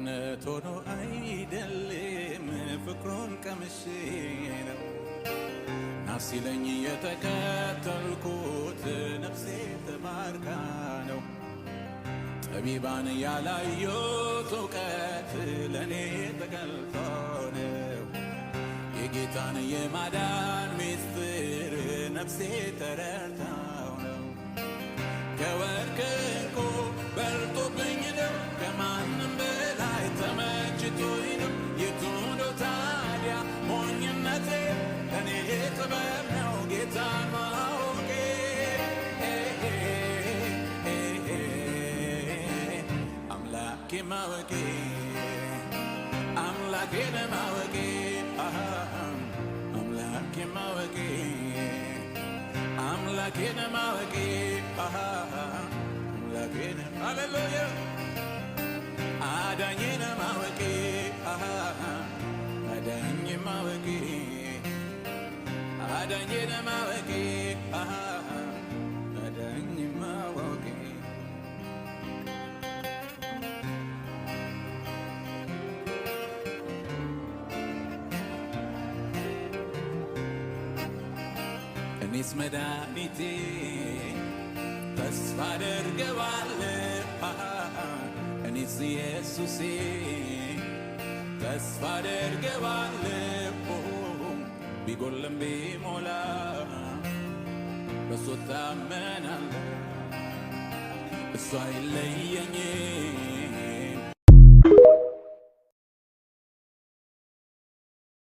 እውነት ሆኖ አይደለም ፍቅሩን ቀምሼ ነው ናሲለኝ የተከተልኩት ነፍሴ ተማርካ ነው ጠቢባን ያላዩት እውቀት ለኔ ተገልጦ ነው የጌታን የማዳን ምስጢር ነፍሴ ተረድታው ነው ከወርቅ ዕንቁ በልጦብኝ ነው ከማንም በላይ ተመችቶኝ ነው የቱ ነው ታዲያ ሞኝነቴ ለኔ ጥበብ ነው ጌታን ማወቄ አምላኬ ማወቄ አምላኬን ማወቄ አምላኬ ማወቄ አምላኬን ማወቄ አምላኬን ሃሌሉያ አዳኜን ማወቄ አዳኜ ማወቄ አዳኜን ማወቄ አዳኜ ማወቄ እኔስ መድኃኒቴ ተስፋ አደርገዋለሁ እኔስ ኢየሱሴ ተስፋ አደርገዋለሁ ቢጎልም ቢሞላ በሱ እታመናለሁ እሱ አይለየኝም